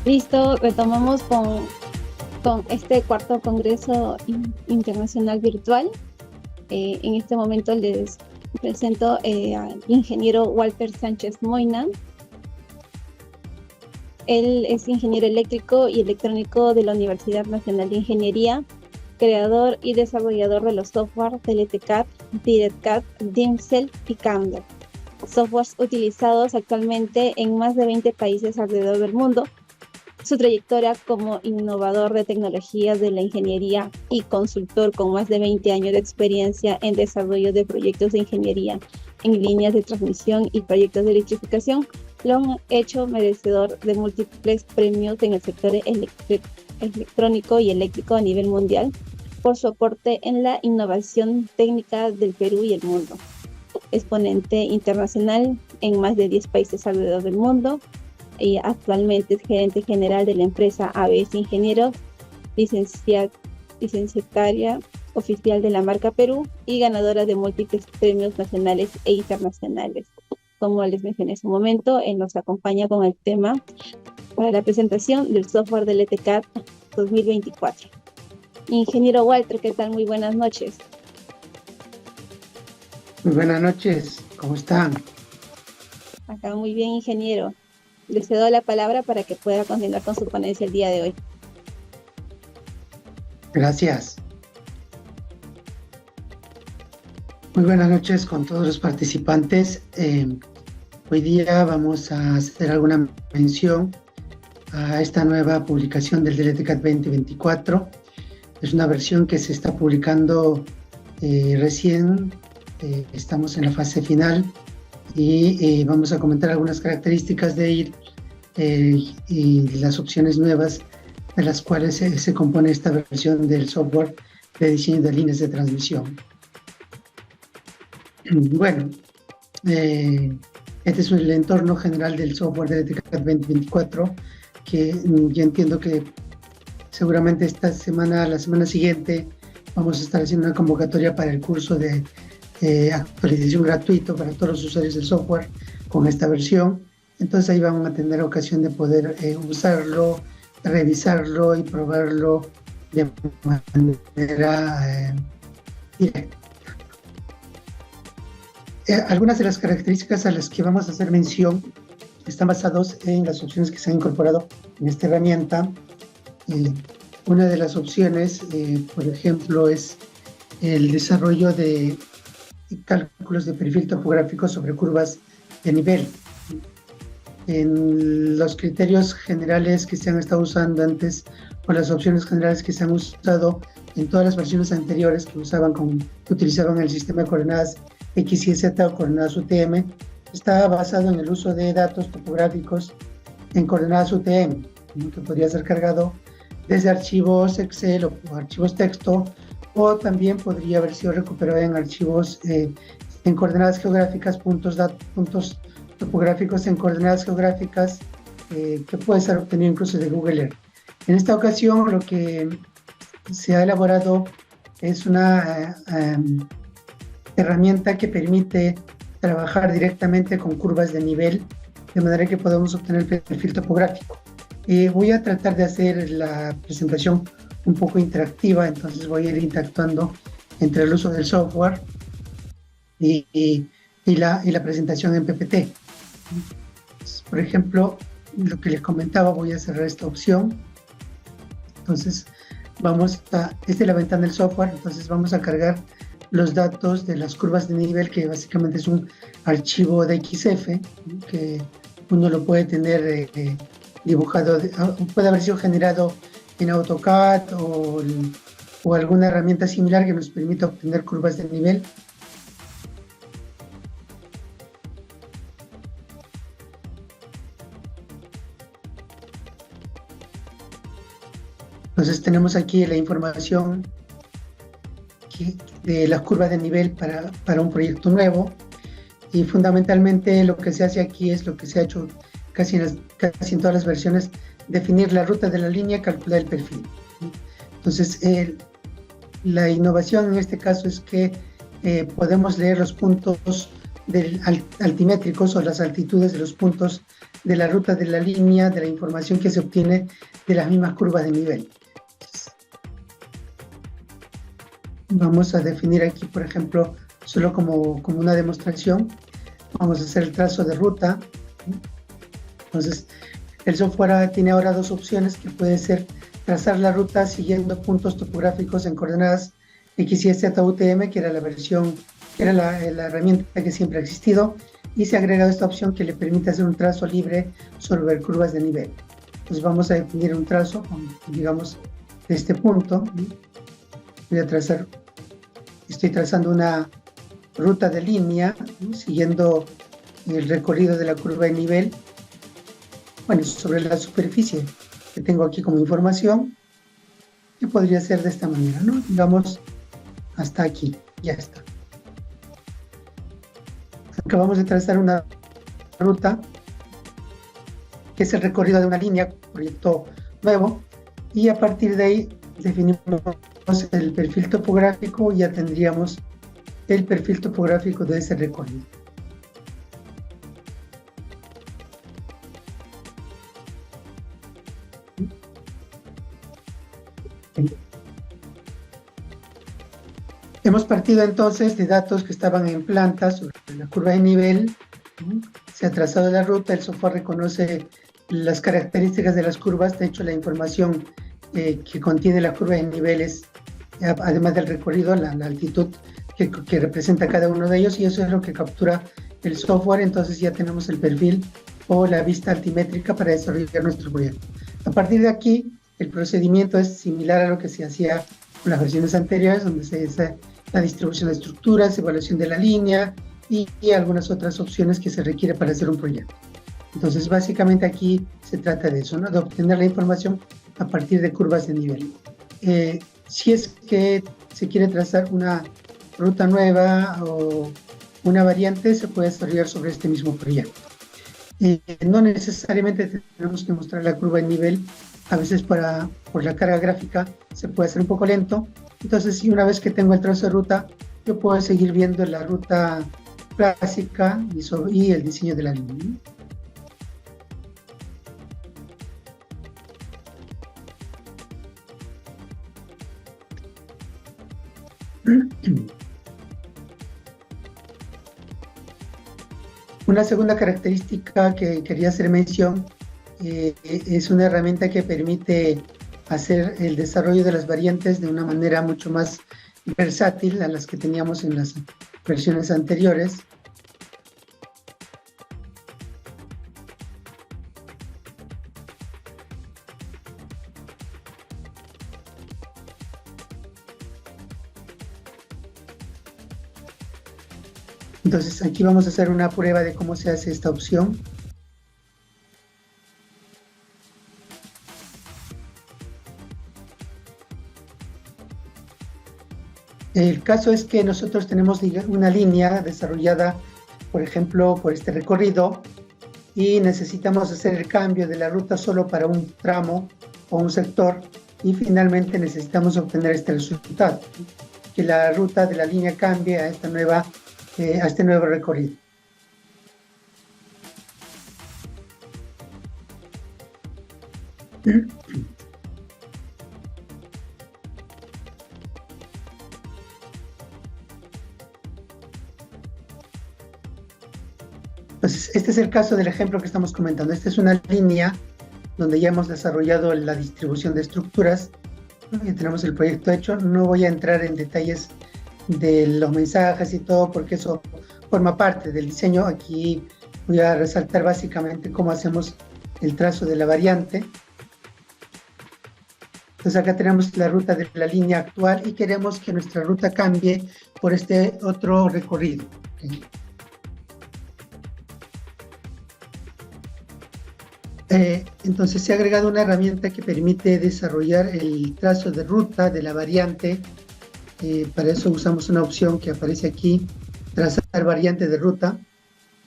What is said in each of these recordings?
Listo, retomamos con este cuarto Congreso Internacional Virtual. En este momento les presento al ingeniero Walter Sánchez Moina. Él es ingeniero eléctrico y electrónico de la Universidad Nacional de Ingeniería, creador y desarrollador de los software de LTCAD, DirectCAD, DIMCEL y Camler, softwares utilizados actualmente en más de 20 países alrededor del mundo. Su trayectoria como innovador de tecnologías de la ingeniería y consultor con más de 20 años de experiencia en desarrollo de proyectos de ingeniería en líneas de transmisión y proyectos de electrificación lo han hecho merecedor de múltiples premios en el sector electrónico y eléctrico a nivel mundial por su aporte en la innovación técnica del Perú y el mundo. Exponente internacional en más de 10 países alrededor del mundo. Y actualmente es gerente general de la empresa ABS Ingenieros, licenciataria oficial de la marca Perú y ganadora de múltiples premios nacionales e internacionales. Como les mencioné en su momento, él nos acompaña con el tema para la presentación del software del LTCAD 2024. Ingeniero Walter, ¿qué tal? Muy buenas noches. Muy buenas noches, ¿cómo están? Acá muy bien, ingeniero. Le cedo la palabra para que pueda continuar con su ponencia el día de hoy. Gracias. Muy buenas noches con todos los participantes. Hoy día vamos a hacer alguna mención a esta nueva publicación del LTCAD 2024. Es una versión que se está publicando recién. Estamos en la fase final. Y vamos a comentar algunas características de él y las opciones nuevas de las cuales se compone esta versión del software de diseño de líneas de transmisión. Bueno, este es el entorno general del software de LTCAD 2024, que yo entiendo que seguramente esta semana, la semana siguiente, vamos a estar haciendo una convocatoria para el curso de actualización gratuito para todos los usuarios del software con esta versión. Entonces ahí van a tener ocasión de poder usarlo, revisarlo y probarlo de manera directa. Algunas de las características a las que vamos a hacer mención están basados en las opciones que se han incorporado en esta herramienta. Una de las opciones, por ejemplo, es el desarrollo de cálculos de perfil topográfico sobre curvas de nivel. En los criterios generales que se han estado usando antes, o las opciones generales que se han usado en todas las versiones anteriores que utilizaban el sistema de coordenadas X y Z o coordenadas UTM, está basado en el uso de datos topográficos en coordenadas UTM, que podría ser cargado desde archivos Excel o archivos texto, o también podría haber sido recuperado en archivos en coordenadas geográficas, puntos topográficos en coordenadas geográficas, que puede ser obtenido incluso de Google Earth. En esta ocasión lo que se ha elaborado es una herramienta que permite trabajar directamente con curvas de nivel, de manera que podamos obtener el perfil topográfico. Voy a tratar de hacer la presentación un poco interactiva, entonces voy a ir interactuando entre el uso del software y la presentación en PPT. Por ejemplo, lo que les comentaba, voy a cerrar esta opción. Entonces, esta es la ventana del software, entonces vamos a cargar los datos de las curvas de nivel, que básicamente es un archivo de XF, que uno lo puede tener dibujado, puede haber sido generado en AutoCAD o alguna herramienta similar que nos permita obtener curvas de nivel. Entonces tenemos aquí la información de las curvas de nivel para un proyecto nuevo, y fundamentalmente lo que se hace aquí es lo que se ha hecho casi en todas las versiones: definir la ruta de la línea, calcular el perfil. Entonces, la innovación en este caso es que podemos leer los puntos altimétricos o las altitudes de los puntos de la ruta de la línea, de la información que se obtiene de las mismas curvas de nivel. Vamos a definir aquí, por ejemplo, solo como una demostración, vamos a hacer el trazo de ruta. Entonces, el software tiene ahora dos opciones, que puede ser trazar la ruta siguiendo puntos topográficos en coordenadas X, Y, Z, UTM, que era la versión, que era la herramienta que siempre ha existido, y se ha agregado esta opción que le permite hacer un trazo libre sobre curvas de nivel. Entonces vamos a definir un trazo, digamos, de este punto. Voy a trazar, estoy trazando una ruta de línea, siguiendo el recorrido de la curva de nivel, bueno, sobre la superficie que tengo aquí como información, que podría ser de esta manera, ¿no? Digamos, hasta aquí, ya está. Acabamos de trazar una ruta, que es el recorrido de una línea, proyecto nuevo, y a partir de ahí definimos el perfil topográfico y ya tendríamos el perfil topográfico de ese recorrido. Hemos partido entonces de datos que estaban en planta sobre la curva de nivel. Se ha trazado la ruta, el software reconoce las características de las curvas. De hecho, la información que contiene la curva de niveles, además del recorrido, la altitud que representa cada uno de ellos, y eso es lo que captura el software. Entonces ya tenemos el perfil o la vista altimétrica para desarrollar nuestro proyecto. A partir de aquí, el procedimiento es similar a lo que se hacía con las versiones anteriores, donde se hace la distribución de estructuras, evaluación de la línea y algunas otras opciones que se requiere para hacer un proyecto. Entonces, básicamente aquí se trata de eso, ¿no? De obtener la información a partir de curvas de nivel. Si es que se quiere trazar una ruta nueva o una variante, se puede desarrollar sobre este mismo proyecto. No necesariamente tenemos que mostrar la curva de nivel. A veces por la carga gráfica se puede hacer un poco lento. Entonces, si una vez que tengo el trazo de ruta, yo puedo seguir viendo la ruta clásica y el diseño de la línea. Una segunda característica que quería hacer mención es una herramienta que permite hacer el desarrollo de las variantes de una manera mucho más versátil a las que teníamos en las versiones anteriores. Entonces aquí vamos a hacer una prueba de cómo se hace esta opción. El caso es que nosotros tenemos una línea desarrollada, por ejemplo, por este recorrido, y necesitamos hacer el cambio de la ruta solo para un tramo o un sector, y finalmente necesitamos obtener este resultado, que la ruta de la línea cambie a este nuevo recorrido. Entonces, este es el caso del ejemplo que estamos comentando. Esta es una línea donde ya hemos desarrollado la distribución de estructuras. Ya tenemos el proyecto hecho. No voy a entrar en detalles de los mensajes y todo, porque eso forma parte del diseño. Aquí voy a resaltar básicamente cómo hacemos el trazo de la variante. Entonces acá tenemos la ruta de la línea actual y queremos que nuestra ruta cambie por este otro recorrido. ¿Okay? Entonces se ha agregado una herramienta que permite desarrollar el trazo de ruta de la variante. Para eso usamos una opción que aparece aquí, trazar variante de ruta,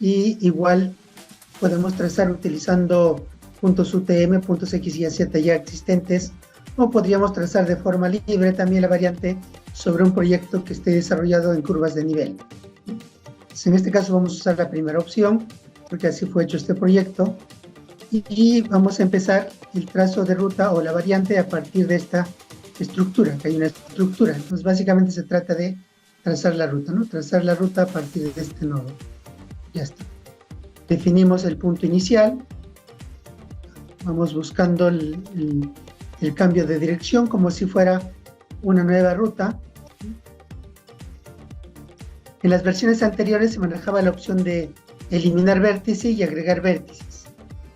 y igual podemos trazar utilizando puntos UTM, puntos X, Y, Z ya existentes, o podríamos trazar de forma libre también la variante sobre un proyecto que esté desarrollado en curvas de nivel. Entonces, en este caso vamos a usar la primera opción, porque así fue hecho este proyecto. y vamos a empezar el trazo de ruta o la variante a partir de esta estructura, que hay una estructura. Entonces básicamente se trata de trazar la ruta, ¿no? Trazar la ruta a partir de este nodo. Ya está. Definimos el punto inicial. Vamos buscando el cambio de dirección como si fuera una nueva ruta. En las versiones anteriores se manejaba la opción de eliminar vértice y agregar vértices.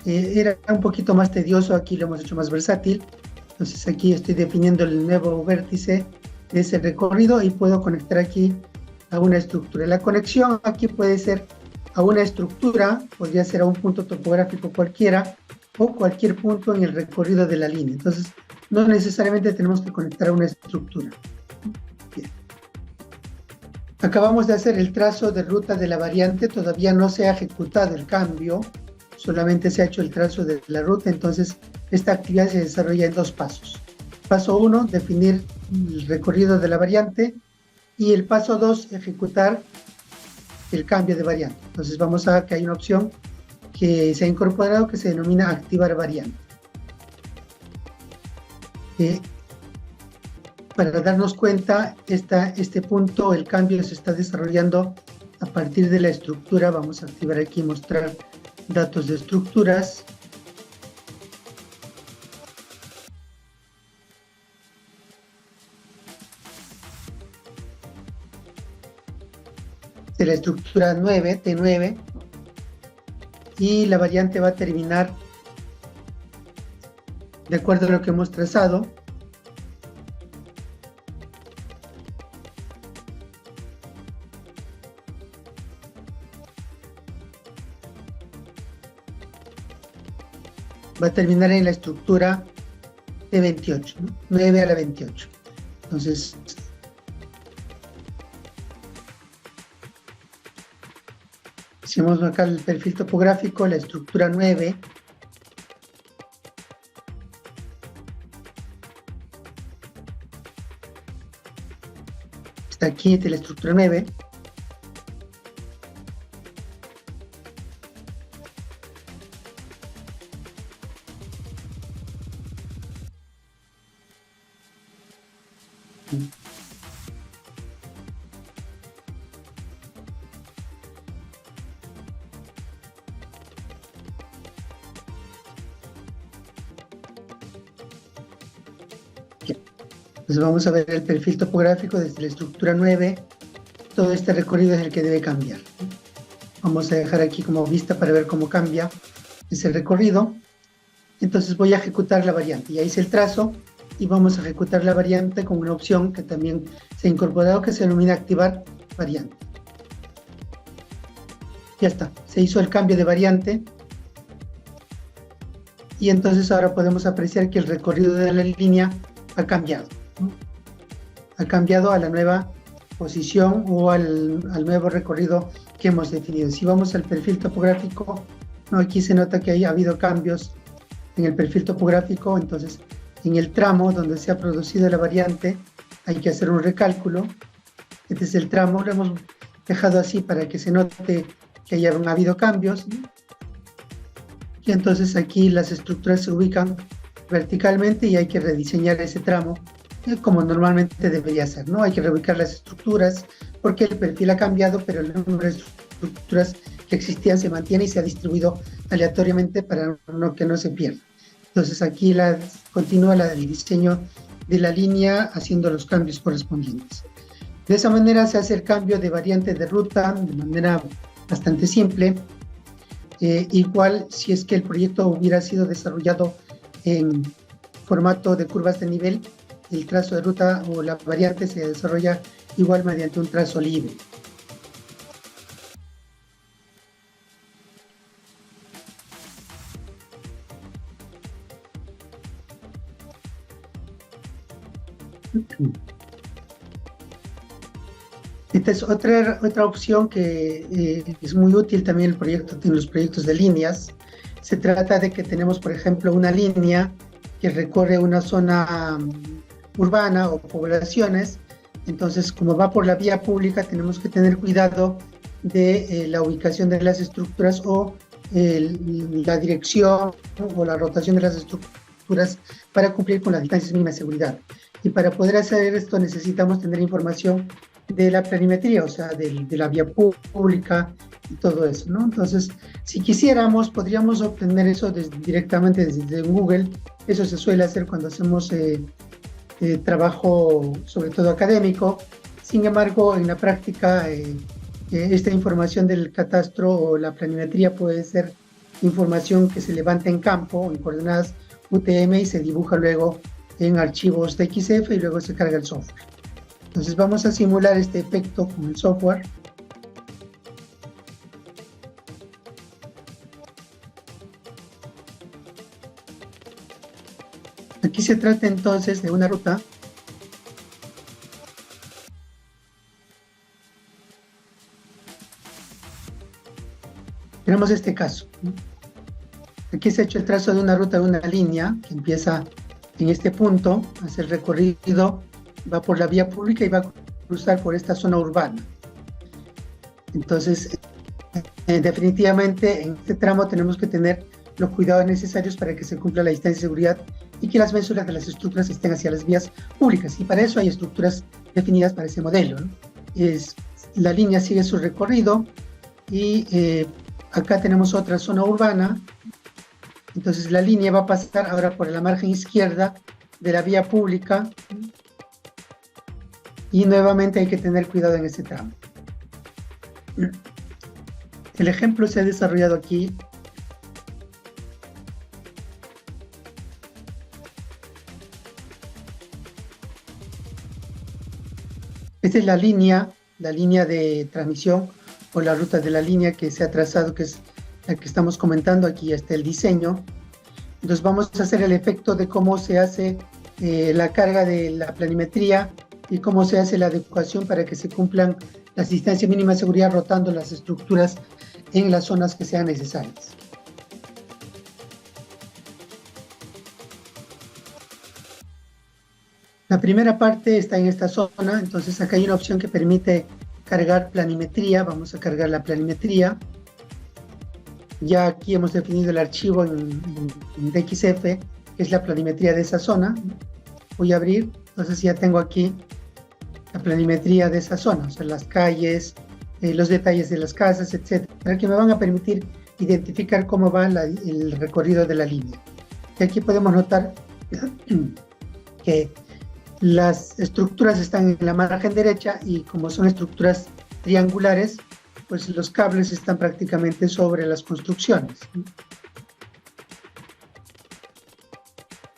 Era un poquito más tedioso, aquí lo hemos hecho más versátil. Entonces aquí estoy definiendo el nuevo vértice de ese recorrido y puedo conectar aquí a una estructura. La conexión aquí puede ser a una estructura, podría ser a un punto topográfico cualquiera o cualquier punto en el recorrido de la línea. Entonces no necesariamente tenemos que conectar a una estructura. Bien. Acabamos de hacer el trazo de ruta de la variante, todavía no se ha ejecutado el cambio, solamente se ha hecho el trazo de la ruta, entonces esta actividad se desarrolla en dos pasos. Paso 1, definir el recorrido de la variante, y el paso 2, ejecutar el cambio de variante. Entonces vamos a ver que hay una opción que se ha incorporado que se denomina activar variante. Para darnos cuenta, este punto, el cambio se está desarrollando a partir de la estructura. Vamos a activar aquí, mostrar datos de estructuras. De la estructura 9, T9, y la variante va a terminar de acuerdo a lo que hemos trazado. Va a terminar en la estructura de 28, ¿no? 9 a la 28. Entonces, hicimos acá el perfil topográfico, la estructura 9. Está aquí de la estructura 9. Entonces vamos a ver el perfil topográfico desde la estructura 9. Todo este recorrido es el que debe cambiar. Vamos a dejar aquí como vista para ver cómo cambia ese recorrido. Entonces voy a ejecutar la variante. Ya hice el trazo y vamos a ejecutar la variante con una opción que también se ha incorporado que se denomina activar variante. Ya está, se hizo el cambio de variante. Y entonces ahora podemos apreciar que el recorrido de la línea ha cambiado, ¿no? Ha cambiado a la nueva posición o al nuevo recorrido que hemos definido. Si vamos al perfil topográfico, ¿no? Aquí se nota que ha habido cambios en el perfil topográfico. Entonces en el tramo donde se ha producido la variante hay que hacer un recálculo. Este es el tramo, lo hemos dejado así para que se note que hayan habido cambios, ¿no? Y entonces aquí las estructuras se ubican verticalmente y hay que rediseñar ese tramo como normalmente debería ser, ¿no? Hay que reubicar las estructuras porque el perfil ha cambiado, pero el número de estructuras que existían se mantiene y se ha distribuido aleatoriamente para que no se pierda. Entonces aquí continúa el diseño de la línea haciendo los cambios correspondientes. De esa manera se hace el cambio de variante de ruta de manera bastante simple. Igual si es que el proyecto hubiera sido desarrollado en formato de curvas de nivel, el trazo de ruta o la variante se desarrolla igual mediante un trazo libre. Esta es otra opción que es muy útil también en los proyectos de líneas. Se trata de que tenemos, por ejemplo, una línea que recorre una zona urbana o poblaciones. Entonces, como va por la vía pública, tenemos que tener cuidado de la ubicación de las estructuras o la dirección o la rotación de las estructuras para cumplir con las distancias mínimas de seguridad. Y para poder hacer esto necesitamos tener información de la planimetría, o sea, de la vía pública y todo eso, ¿no? Entonces, si quisiéramos, podríamos obtener eso directamente desde Google. Eso se suele hacer cuando hacemos trabajo, sobre todo académico. Sin embargo, en la práctica, esta información del catastro o la planimetría puede ser información que se levanta en campo, en coordenadas UTM, y se dibuja luego en archivos DXF y luego se carga el software. Entonces vamos a simular este efecto con el software. Aquí se trata entonces de una ruta tenemos este caso, ¿no? Aquí se ha hecho el trazo de una ruta, de una línea que empieza en este punto, hace el recorrido, va por la vía pública y va a cruzar por esta zona urbana. Entonces, definitivamente en este tramo tenemos que tener los cuidados necesarios para que se cumpla la distancia de seguridad y que las mésulas de las estructuras estén hacia las vías públicas. Y para eso hay estructuras definidas para ese modelo, ¿no? La línea sigue su recorrido y acá tenemos otra zona urbana. Entonces la línea va a pasar ahora por la margen izquierda de la vía pública y nuevamente hay que tener cuidado en este tramo. El ejemplo se ha desarrollado aquí. Esta es la línea de transmisión o la ruta de la línea que se ha trazado, que es la que estamos comentando. Aquí está el diseño. Entonces vamos a hacer el efecto de cómo se hace la carga de la planimetría y cómo se hace la adecuación para que se cumplan las distancias mínimas de seguridad rotando las estructuras en las zonas que sean necesarias. La primera parte está en esta zona, entonces acá hay una opción que permite cargar planimetría. Vamos a cargar la planimetría. Ya aquí hemos definido el archivo en DXF, que es la planimetría de esa zona. Voy a abrir, entonces ya tengo aquí la planimetría de esa zona, o sea, las calles, los detalles de las casas, etcétera, que me van a permitir identificar cómo va el recorrido de la línea. Y aquí podemos notar que las estructuras están en la margen derecha y como son estructuras triangulares, pues los cables están prácticamente sobre las construcciones.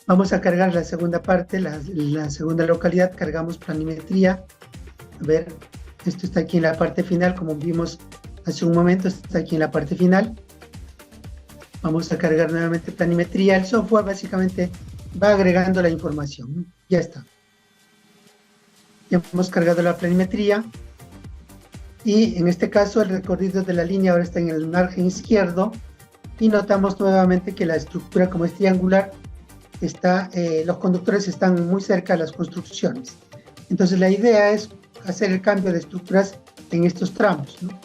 Vamos a cargar la segunda parte, la segunda localidad. Cargamos planimetría. A ver, esto está aquí en la parte final, como vimos hace un momento, está aquí en la parte final. Vamos a cargar nuevamente planimetría. El software básicamente va agregando la información. Ya está. Ya hemos cargado la planimetría. Y en este caso el recorrido de la línea ahora está en el margen izquierdo y notamos nuevamente que la estructura, como es triangular, los conductores están muy cerca de las construcciones. Entonces la idea es hacer el cambio de estructuras en estos tramos, ¿no?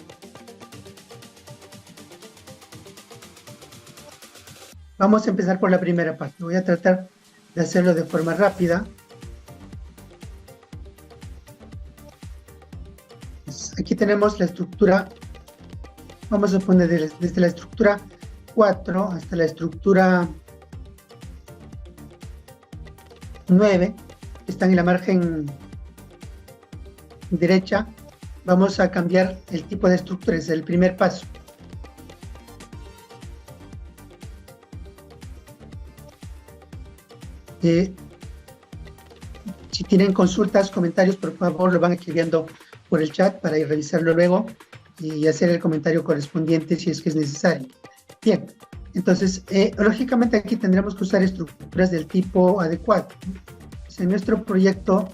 Vamos a empezar por la primera parte. Voy a tratar de hacerlo de forma rápida. Aquí tenemos la estructura, vamos a poner desde la estructura 4 hasta la estructura 9, que están en la margen derecha. Vamos a cambiar el tipo de estructura, es el primer paso. Si tienen consultas, comentarios, por favor, lo van escribiendo por el chat para ir revisarlo luego y hacer el comentario correspondiente si es que es necesario. Bien, entonces, lógicamente aquí tendremos que usar estructuras del tipo adecuado. Pues en nuestro proyecto,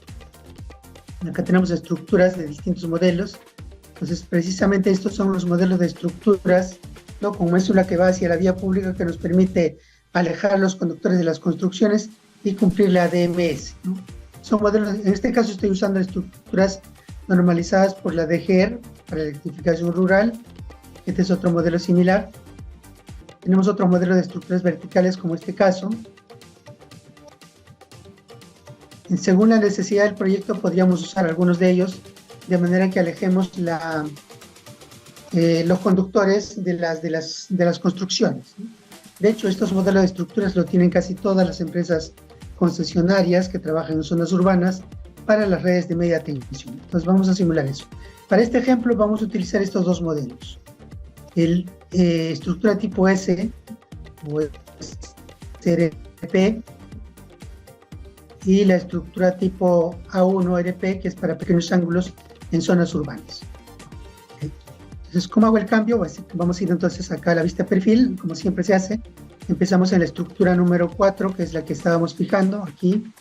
acá tenemos estructuras de distintos modelos. Entonces, precisamente estos son los modelos de estructuras, ¿no? Con médula que va hacia la vía pública, que nos permite alejar a los conductores de las construcciones y cumplir la DMS, ¿no? Son modelos, en este caso estoy usando estructuras normalizadas por la DGR para la electrificación rural. Este es otro modelo similar. Tenemos otro modelo de estructuras verticales como este caso. Según la necesidad del proyecto podríamos usar algunos de ellos de manera que alejemos los conductores de las construcciones. De hecho, estos modelos de estructuras lo tienen casi todas las empresas concesionarias que trabajan en zonas urbanas para las redes de media tensión. Entonces vamos a simular eso. Para este ejemplo vamos a utilizar estos dos modelos. El estructura tipo S o SRP y la estructura tipo A1 RP, que es para pequeños ángulos en zonas urbanas. ¿Okay? Entonces, ¿cómo hago el cambio? Vamos a ir entonces acá a la vista de perfil, como siempre se hace. Empezamos en la estructura número 4, que es la que estábamos fijando aquí.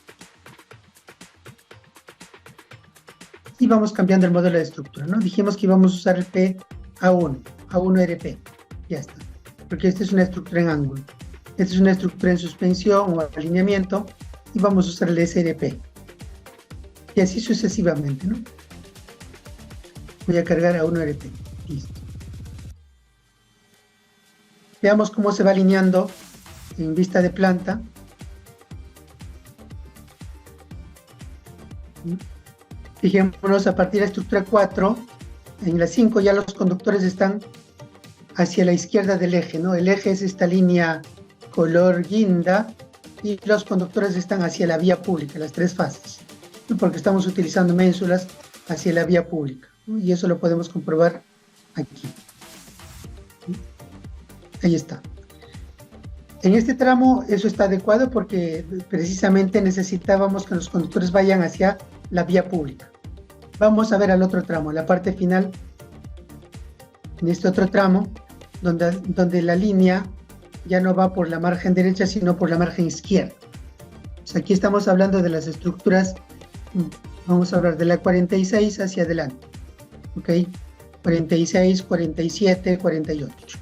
Y vamos cambiando el modelo de estructura, ¿no? Dijimos que íbamos a usar el PA1, A1RP. Ya está. Porque esta es una estructura en ángulo. Esta es una estructura en suspensión o alineamiento. Y vamos a usar el SRP. Y así sucesivamente, ¿no? Voy a cargar a 1RP. Listo. Veamos cómo se va alineando en vista de planta. Fijémonos, a partir de la estructura 4, en la 5 ya los conductores están hacia la izquierda del eje, ¿no? El eje es esta línea color guinda y los conductores están hacia la vía pública, las tres fases, ¿no? Porque estamos utilizando ménsulas hacia la vía pública, ¿no? Y eso lo podemos comprobar aquí. Ahí está. En este tramo eso está adecuado porque precisamente necesitábamos que los conductores vayan hacia la vía pública. Vamos a ver al otro tramo, la parte final, en este otro tramo, donde la línea ya no va por la margen derecha, sino por la margen izquierda. Pues aquí estamos hablando de las estructuras, vamos a hablar de la 46 hacia adelante, ¿ok? 46, 47, 48.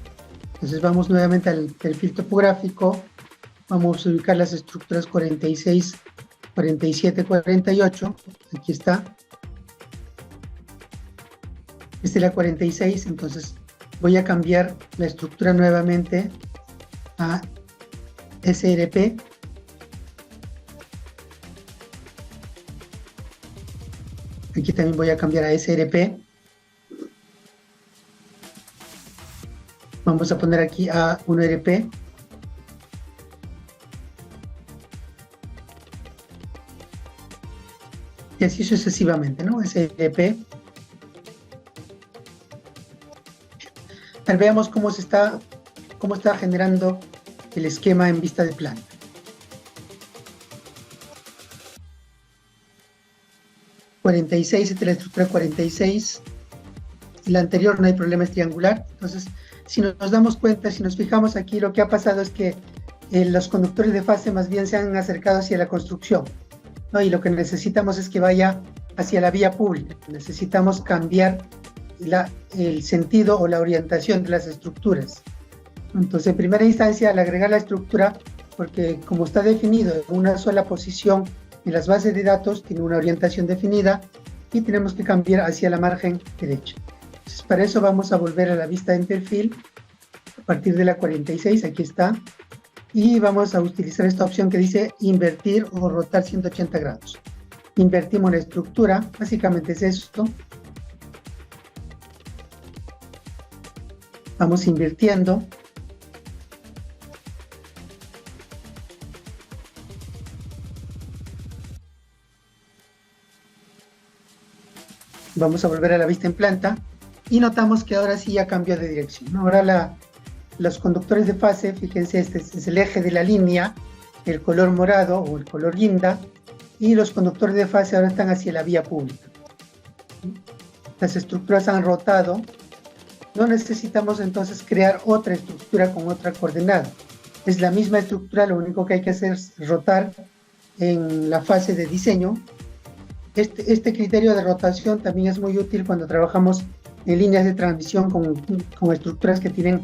Entonces vamos nuevamente al perfil topográfico, vamos a ubicar las estructuras 46, 47, 48, aquí está. Esta es la 46, entonces voy a cambiar la estructura nuevamente a SRP. Aquí también voy a cambiar a SRP. Vamos a poner aquí a 1RP. Y así sucesivamente, ¿no? SRP. Veamos cómo está generando el esquema en vista de plano. esta es la estructura 46. La anterior no hay problema, es triangular. Entonces, si nos damos cuenta, si nos fijamos aquí, lo que ha pasado es que los conductores de fase más bien se han acercado hacia la construcción, ¿no? Y lo que necesitamos es que vaya hacia la vía pública. Necesitamos cambiar el sentido o la orientación de las estructuras. Entonces, en primera instancia, al agregar la estructura, porque como está definido en una sola posición en las bases de datos, tiene una orientación definida y tenemos que cambiar hacia la margen derecha. Entonces, para eso vamos a volver a la vista en perfil a partir de la 46, aquí está, y vamos a utilizar esta opción que dice invertir o rotar 180 grados. Invertimos la estructura, básicamente es esto. Vamos invirtiendo. Vamos a volver a la vista en planta y notamos que ahora sí ya cambió de dirección, ¿no? Ahora los conductores de fase, fíjense, este es el eje de la línea, el color morado o el color guinda, y los conductores de fase ahora están hacia la vía pública. Las estructuras han rotado. No necesitamos entonces crear otra estructura con otra coordenada. Es la misma estructura, lo único que hay que hacer es rotar en la fase de diseño. Este criterio de rotación también es muy útil cuando trabajamos en líneas de transmisión con estructuras que tienen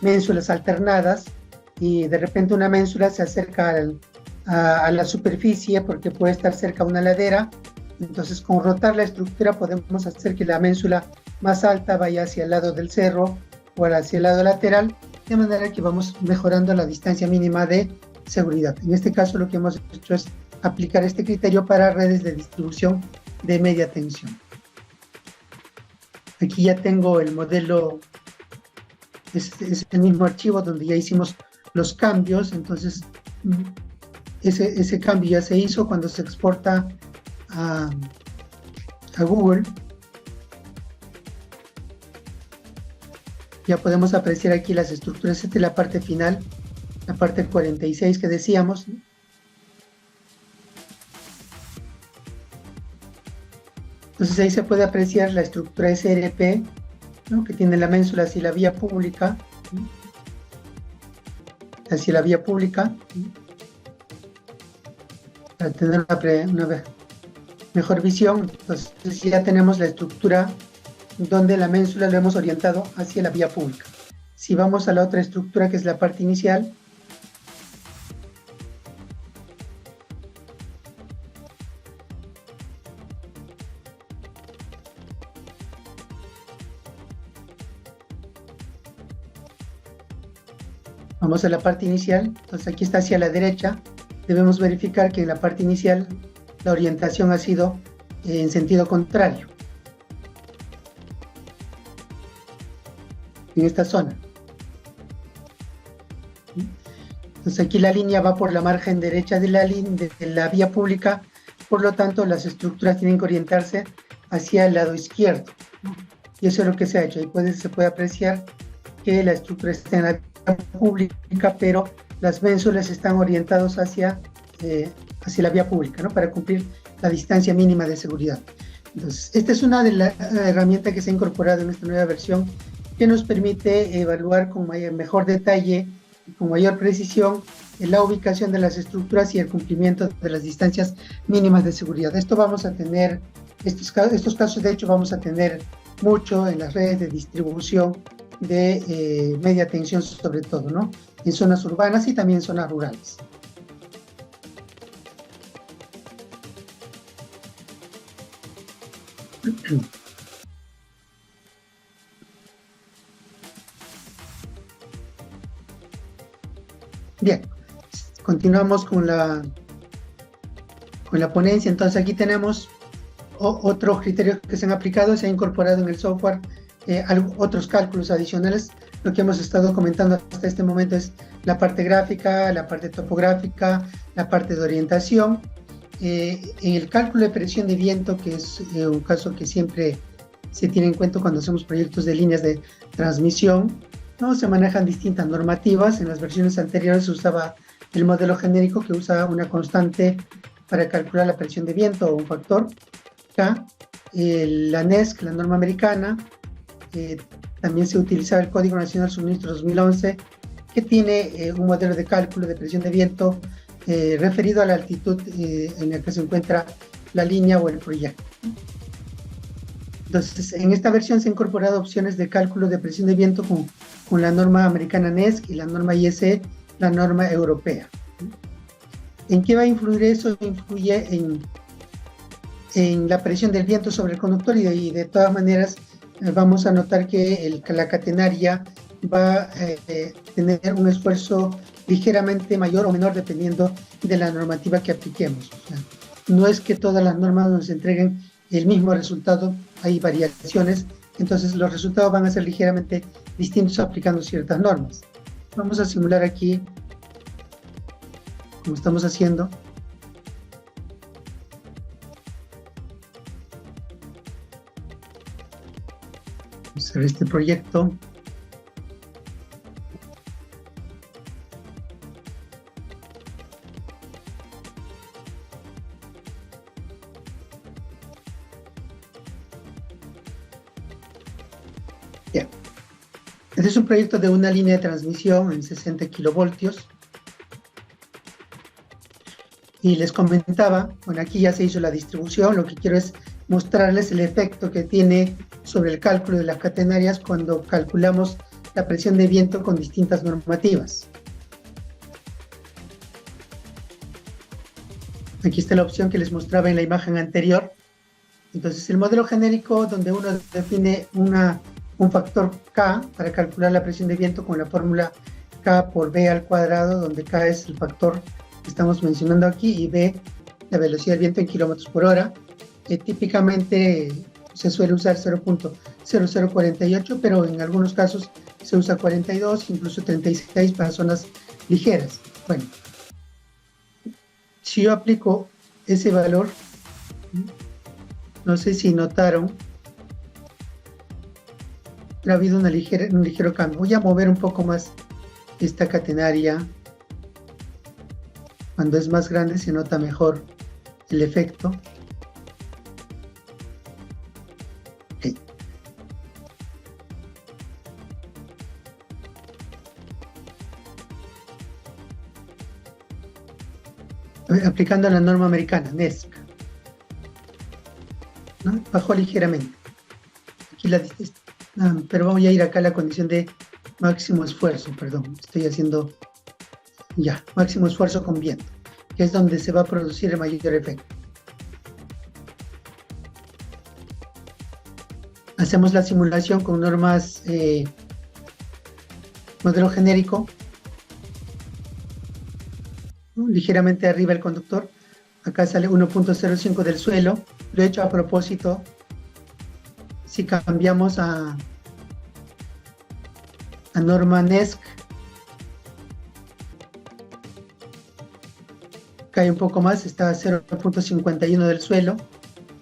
ménsulas alternadas y de repente una ménsula se acerca a la superficie porque puede estar cerca a una ladera. Entonces, con rotar la estructura podemos hacer que la ménsula más alta vaya hacia el lado del cerro o hacia el lado lateral de manera que vamos mejorando la distancia mínima de seguridad. En este caso lo que hemos hecho es aplicar este criterio para redes de distribución de media tensión. Aquí ya tengo el modelo, es el mismo archivo donde ya hicimos los cambios, entonces ese cambio ya se hizo cuando se exporta a Google. Ya podemos apreciar aquí las estructuras. Esta es la parte final, la parte 46 que decíamos. Entonces ahí se puede apreciar la estructura SRP, ¿no?, que tiene la ménsula hacia la vía pública, ¿no?, hacia la vía pública, ¿no?, para tener una mejor visión. Entonces ya tenemos la estructura donde la ménsula lo hemos orientado hacia la vía pública. Si vamos a la otra estructura, que es la parte inicial, vamos a la parte inicial. Entonces aquí está hacia la derecha. Debemos verificar que en la parte inicial la orientación ha sido en sentido contrario, en esta zona. Entonces aquí la línea va por la margen derecha de la vía pública, por lo tanto las estructuras tienen que orientarse hacia el lado izquierdo, y eso es lo que se ha hecho. Ahí se puede apreciar que la estructura está en la vía pública, pero las ménsulas están orientados hacia la vía pública, ¿no?, para cumplir la distancia mínima de seguridad. Entonces, esta es una de las herramientas que se ha incorporado en esta nueva versión, que nos permite evaluar con mejor detalle y con mayor precisión la ubicación de las estructuras y el cumplimiento de las distancias mínimas de seguridad. Esto vamos a tener, estos casos de hecho vamos a tener mucho en las redes de distribución de media tensión, sobre todo, ¿no?, en zonas urbanas y también en zonas rurales. Bien, continuamos con la ponencia. Entonces aquí tenemos otros criterios que se han aplicado, se ha incorporado en el software otros cálculos adicionales. Lo que hemos estado comentando hasta este momento es la parte gráfica, la parte topográfica, la parte de orientación. En el cálculo de presión de viento, que es un caso que siempre se tiene en cuenta cuando hacemos proyectos de líneas de transmisión, ¿no?, se manejan distintas normativas. En las versiones anteriores se usaba el modelo genérico, que usa una constante para calcular la presión de viento o un factor K. La NESC, la norma americana, también se utilizaba el Código Nacional Suministro 2011, que tiene un modelo de cálculo de presión de viento referido a la altitud en la que se encuentra la línea o el proyecto. Entonces, en esta versión se han incorporado opciones de cálculo de presión de viento con la norma americana NESC y la norma ISE, la norma europea. ¿En qué va a influir eso? Influye en la presión del viento sobre el conductor, y de todas maneras vamos a notar que la catenaria va a tener un esfuerzo ligeramente mayor o menor dependiendo de la normativa que apliquemos. O sea, no es que todas las normas nos entreguen el mismo resultado, hay variaciones, entonces los resultados van a ser ligeramente distintos aplicando ciertas normas. Vamos a simular aquí, como estamos haciendo. Vamos a ver este proyecto. Bien. Este es un proyecto de una línea de transmisión en 60 kilovoltios. Y les comentaba, bueno, aquí ya se hizo la distribución. Lo que quiero es mostrarles el efecto que tiene sobre el cálculo de las catenarias cuando calculamos la presión de viento con distintas normativas. Aquí está la opción que les mostraba en la imagen anterior. Entonces, el modelo genérico, donde uno define una un factor K para calcular la presión de viento con la fórmula K por B al cuadrado, donde K es el factor que estamos mencionando aquí y B la velocidad del viento en kilómetros por hora. Típicamente se suele usar 0.0048, pero en algunos casos se usa 42, incluso 36 para zonas ligeras. Bueno, si yo aplico ese valor, no sé si notaron, ha habido un ligero cambio. Voy a mover un poco más esta catenaria. Cuando es más grande se nota mejor el efecto. Okay. Aplicando la norma americana, NESC, ¿no? Bajó ligeramente. Aquí pero voy a ir acá a la condición de máximo esfuerzo, perdón, estoy haciendo ya, máximo esfuerzo con viento, que es donde se va a producir el mayor efecto. Hacemos la simulación con normas modelo genérico, ¿no? Ligeramente arriba el conductor, acá sale 1.05 del suelo, lo he hecho a propósito. Si cambiamos a norma NESC, cae un poco más, está a 0.51 del suelo,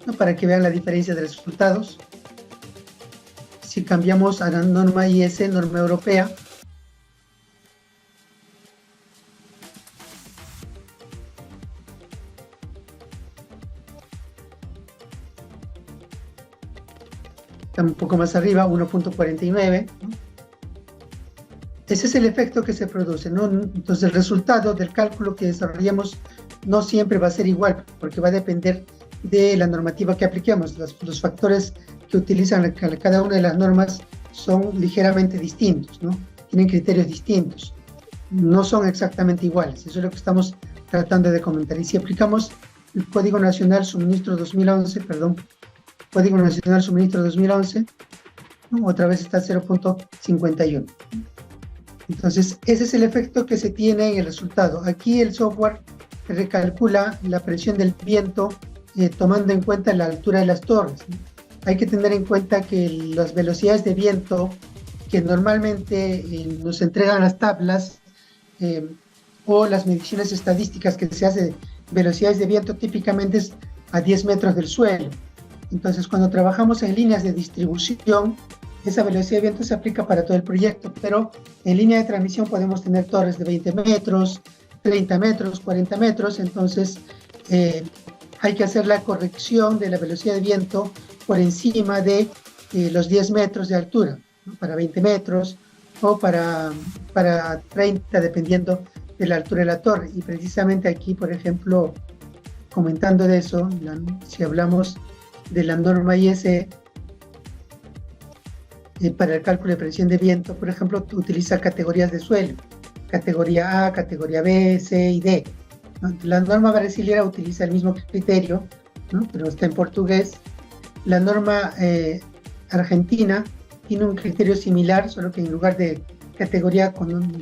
¿no? Para que vean la diferencia de resultados. Si cambiamos a la norma IS, norma europea, está un poco más arriba, 1.49, ¿no? Ese es el efecto que se produce, ¿no? Entonces el resultado del cálculo que desarrollemos no siempre va a ser igual, porque va a depender de la normativa que apliquemos. Los factores que utilizan cada una de las normas son ligeramente distintos, ¿no? Tienen criterios distintos, no son exactamente iguales. Eso es lo que estamos tratando de comentar. Y si aplicamos el Código Nacional Suministro 2011, Código Nacional Suministro 2011, ¿no? Otra vez está 0.51. Entonces, ese es el efecto que se tiene en el resultado. Aquí el software recalcula la presión del viento tomando en cuenta la altura de las torres, ¿no? Hay que tener en cuenta que las velocidades de viento que normalmente nos entregan las tablas o las mediciones estadísticas que se hacen de velocidades de viento típicamente es a 10 metros del suelo. Entonces, cuando trabajamos en líneas de distribución, esa velocidad de viento se aplica para todo el proyecto, pero en línea de transmisión podemos tener torres de 20 metros, 30 metros, 40 metros, entonces hay que hacer la corrección de la velocidad de viento por encima de los 10 metros de altura, ¿no? Para 20 metros o para 30, dependiendo de la altura de la torre. Y precisamente aquí, por ejemplo, comentando de eso, si hablamos de la norma ISE, para el cálculo de presión de viento, por ejemplo, utiliza categorías de suelo, categoría A, categoría B, C y D, ¿no? La norma brasilera utiliza el mismo criterio, ¿no? Pero está en portugués. La norma argentina tiene un criterio similar, solo que en lugar de categoría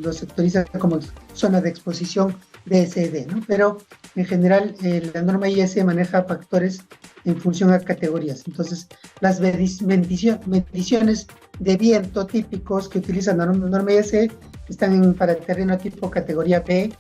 lo sectoriza como zona de exposición D, C, D, ¿no? Pero en general la norma IS maneja factores en función a categorías. Entonces, las mediciones de viento típicos que utilizan la norma IS están para terreno tipo categoría B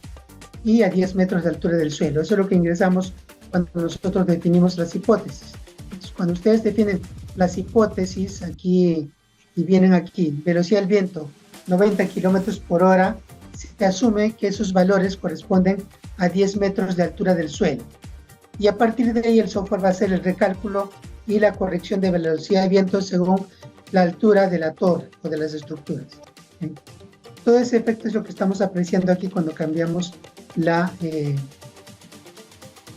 y a 10 metros de altura del suelo. Eso es lo que ingresamos cuando nosotros definimos las hipótesis. Entonces, cuando ustedes definen las hipótesis aquí y vienen aquí, velocidad del viento 90 kilómetros por hora, se asume que esos valores corresponden a 10 metros de altura del suelo. Y a partir de ahí el software va a hacer el recálculo y la corrección de velocidad de viento según la altura de la torre o de las estructuras. ¿Sí? Todo ese efecto es lo que estamos apreciando aquí cuando cambiamos la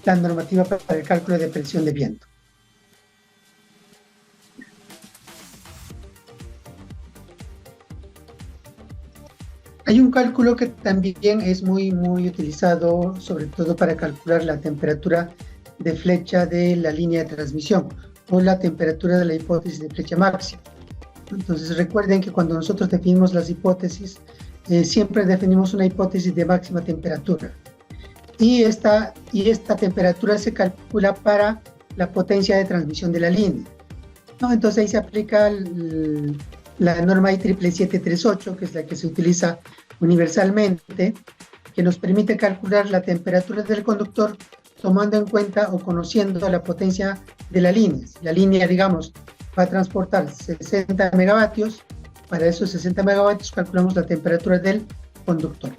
normativa para el cálculo de presión de viento. Hay un cálculo que también es muy utilizado, sobre todo para calcular la temperatura de flecha de la línea de transmisión o la temperatura de la hipótesis de flecha máxima. Entonces recuerden que cuando nosotros definimos las hipótesis, siempre definimos una hipótesis de máxima temperatura. Y esta temperatura se calcula para la potencia de transmisión de la línea, ¿no? Entonces ahí se aplica la norma IEEE 738, que es la que se utiliza universalmente, que nos permite calcular la temperatura del conductor tomando en cuenta o conociendo la potencia de la línea. Si la línea, digamos, va a transportar 60 megavatios, para esos 60 megavatios calculamos la temperatura del conductor.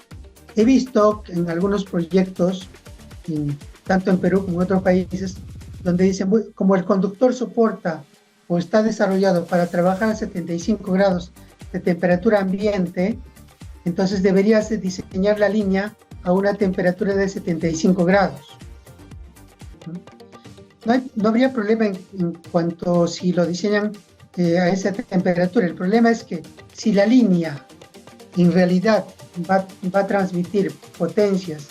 He visto en algunos proyectos, tanto en Perú como en otros países, donde dicen, como el conductor soporta o está desarrollado para trabajar a 75 grados de temperatura ambiente, entonces deberías diseñar la línea a una temperatura de 75 grados. No habría problema en cuanto si lo diseñan a esa temperatura. El problema es que si la línea en realidad va a transmitir potencias,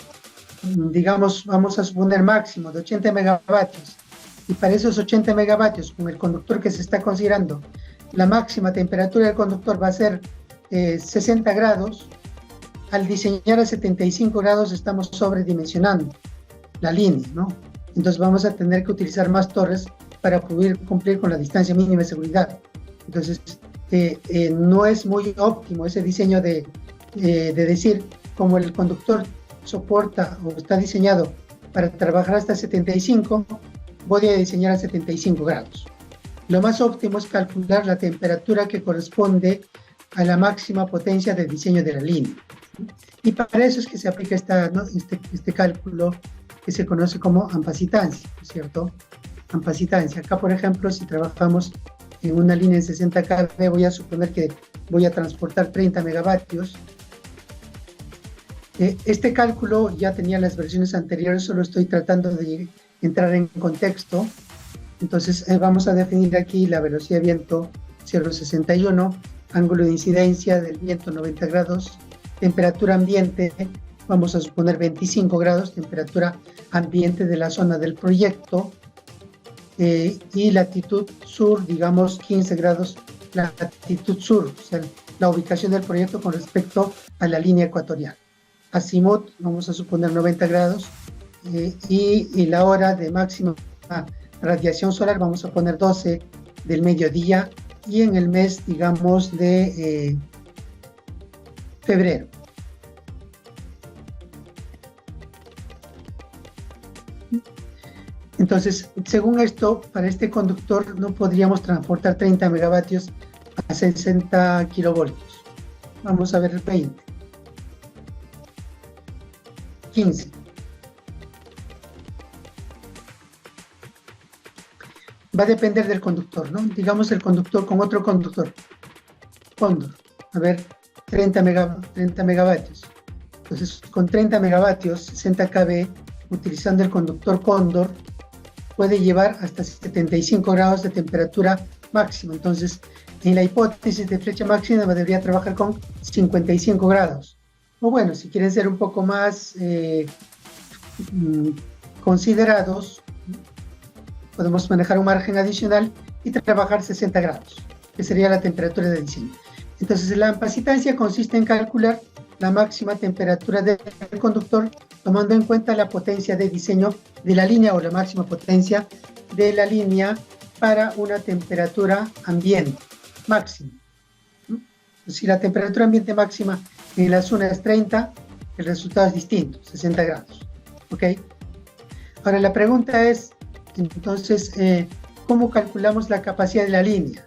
digamos, vamos a suponer máximo de 80 megavatios, y para esos 80 megavatios, con el conductor que se está considerando, la máxima temperatura del conductor va a ser 60 grados, al diseñar a 75 grados estamos sobredimensionando la línea, ¿no? Entonces vamos a tener que utilizar más torres para poder cumplir con la distancia mínima de seguridad. Entonces, no es muy óptimo ese diseño de decir, como el conductor soporta o está diseñado para trabajar hasta 75, voy a diseñar a 75 grados. Lo más óptimo es calcular la temperatura que corresponde a la máxima potencia de diseño de la línea. Y para eso es que se aplica este cálculo que se conoce como ampacitancia, ¿cierto? Ampacitancia. Acá, por ejemplo, si trabajamos en una línea en 60 kV, voy a suponer que voy a transportar 30 megavatios. Este cálculo ya tenía las versiones anteriores, solo estoy tratando de entrar en contexto. Entonces vamos a definir aquí la velocidad de viento 0,61, ángulo de incidencia del viento 90 grados, temperatura ambiente, vamos a suponer 25 grados, temperatura ambiente de la zona del proyecto, y latitud sur, digamos 15 grados, la latitud sur, o sea, la ubicación del proyecto con respecto a la línea ecuatorial. Azimut, vamos a suponer 90 grados, y la hora de máxima radiación solar vamos a poner 12 del mediodía, y en el mes, digamos, de febrero. Entonces, según esto, para este conductor no podríamos transportar 30 megavatios a 60 kilovoltios. Vamos a ver el 20. 15. Va a depender del conductor, ¿no? Digamos el conductor con otro conductor. Cóndor. A ver, 30 megavatios. Entonces, con 30 megavatios, 60 kV, utilizando el conductor Cóndor, puede llevar hasta 75 grados de temperatura máxima. Entonces, en la hipótesis de flecha máxima debería trabajar con 55 grados. O bueno, si quieren ser un poco más considerados, podemos manejar un margen adicional y trabajar 60 grados, que sería la temperatura de diseño. Entonces, la ampacitancia consiste en calcular la máxima temperatura del conductor tomando en cuenta la potencia de diseño de la línea o la máxima potencia de la línea para una temperatura ambiente máxima. Si la temperatura ambiente máxima en la zona es 30, el resultado es distinto, 60 grados. ¿Ok? Ahora la pregunta es, entonces, ¿cómo calculamos la capacidad de la línea?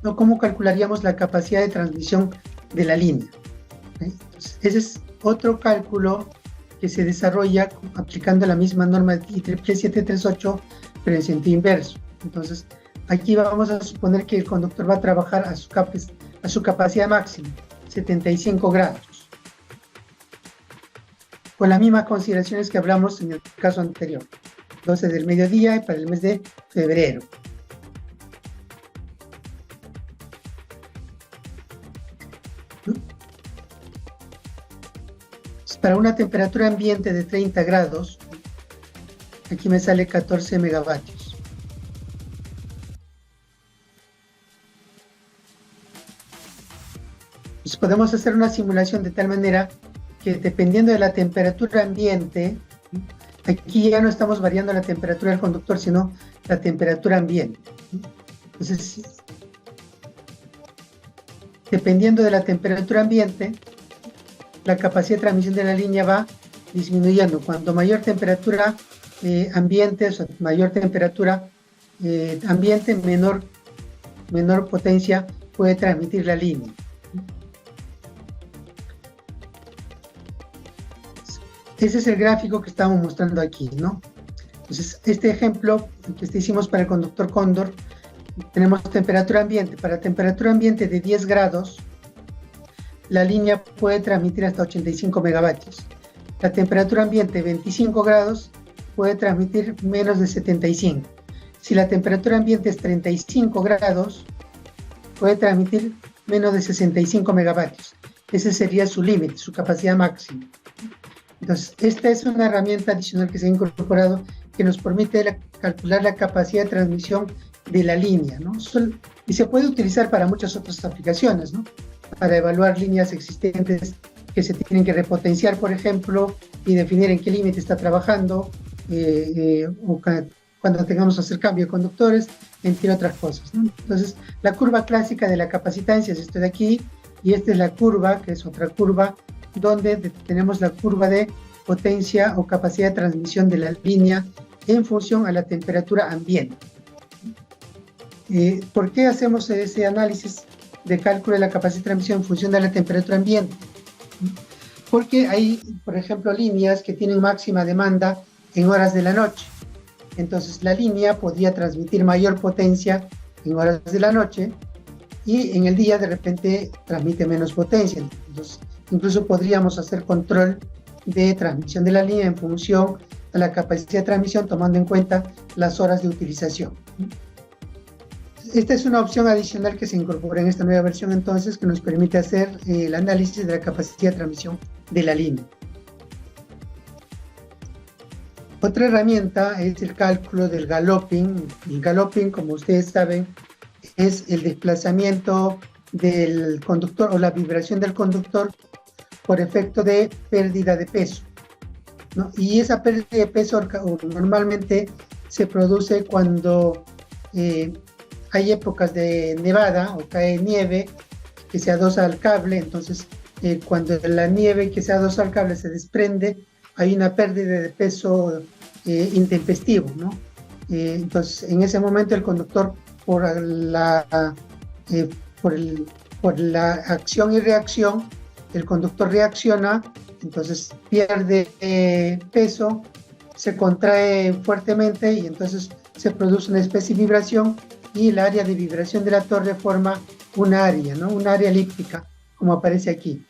¿No? ¿Cómo calcularíamos la capacidad de transmisión de la línea? ¿Okay? Entonces, ese es otro cálculo que se desarrolla aplicando la misma norma de IEEE 738, pero en sentido inverso. Entonces, aquí vamos a suponer que el conductor va a trabajar a su capacidad máxima, 75 grados. Con las mismas consideraciones que hablamos en el caso anterior, 12 del mediodía y para el mes de febrero. Para una temperatura ambiente de 30 grados, aquí me sale 14 megavatios. Pues podemos hacer una simulación de tal manera que dependiendo de la temperatura ambiente, aquí ya no estamos variando la temperatura del conductor, sino la temperatura ambiente. Entonces, dependiendo de la temperatura ambiente, la capacidad de transmisión de la línea va disminuyendo. Cuanto mayor temperatura ambiente, o sea, mayor temperatura ambiente, menor potencia puede transmitir la línea. Ese es el gráfico que estamos mostrando aquí, ¿no? Entonces, este ejemplo que hicimos para el conductor Cóndor, tenemos temperatura ambiente. Para temperatura ambiente de 10 grados, la línea puede transmitir hasta 85 megavatios. La temperatura ambiente 25 grados puede transmitir menos de 75. Si la temperatura ambiente es 35 grados, puede transmitir menos de 65 megavatios. Ese sería su límite, su capacidad máxima. Entonces, esta es una herramienta adicional que se ha incorporado que nos permite calcular la capacidad de transmisión de la línea, ¿no? Y se puede utilizar para muchas otras aplicaciones, ¿no? Para evaluar líneas existentes que se tienen que repotenciar, por ejemplo, y definir en qué límite está trabajando, o cuando tengamos que hacer cambio de conductores, entre otras cosas, ¿no? Entonces, la curva clásica de la capacitancia es esta de aquí, y esta es la curva, que es otra curva, donde tenemos la curva de potencia o capacidad de transmisión de la línea en función a la temperatura ambiente. ¿Por qué hacemos ese análisis de cálculo de la capacidad de transmisión en función de la temperatura ambiente? Porque hay, por ejemplo, líneas que tienen máxima demanda en horas de la noche. Entonces, la línea podría transmitir mayor potencia en horas de la noche y en el día de repente transmite menos potencia. Entonces, incluso podríamos hacer control de transmisión de la línea en función a la capacidad de transmisión, tomando en cuenta las horas de utilización. Esta es una opción adicional que se incorpora en esta nueva versión, entonces, que nos permite hacer el análisis de la capacidad de transmisión de la línea. Otra herramienta es el cálculo del galloping. El galloping, como ustedes saben, es el desplazamiento del conductor o la vibración del conductor por efecto de pérdida de peso, ¿no? Y esa pérdida de peso normalmente se produce cuando hay épocas de nevada o cae nieve que se adosa al cable. Entonces, cuando la nieve que se adosa al cable se desprende, hay una pérdida de peso intempestivo, ¿no? Entonces, en ese momento el conductor, por la acción y reacción, el conductor reacciona, entonces pierde peso, se contrae fuertemente y entonces se produce una especie de vibración, y el área de vibración de la torre forma un área, ¿no? Un área elíptica, como aparece aquí,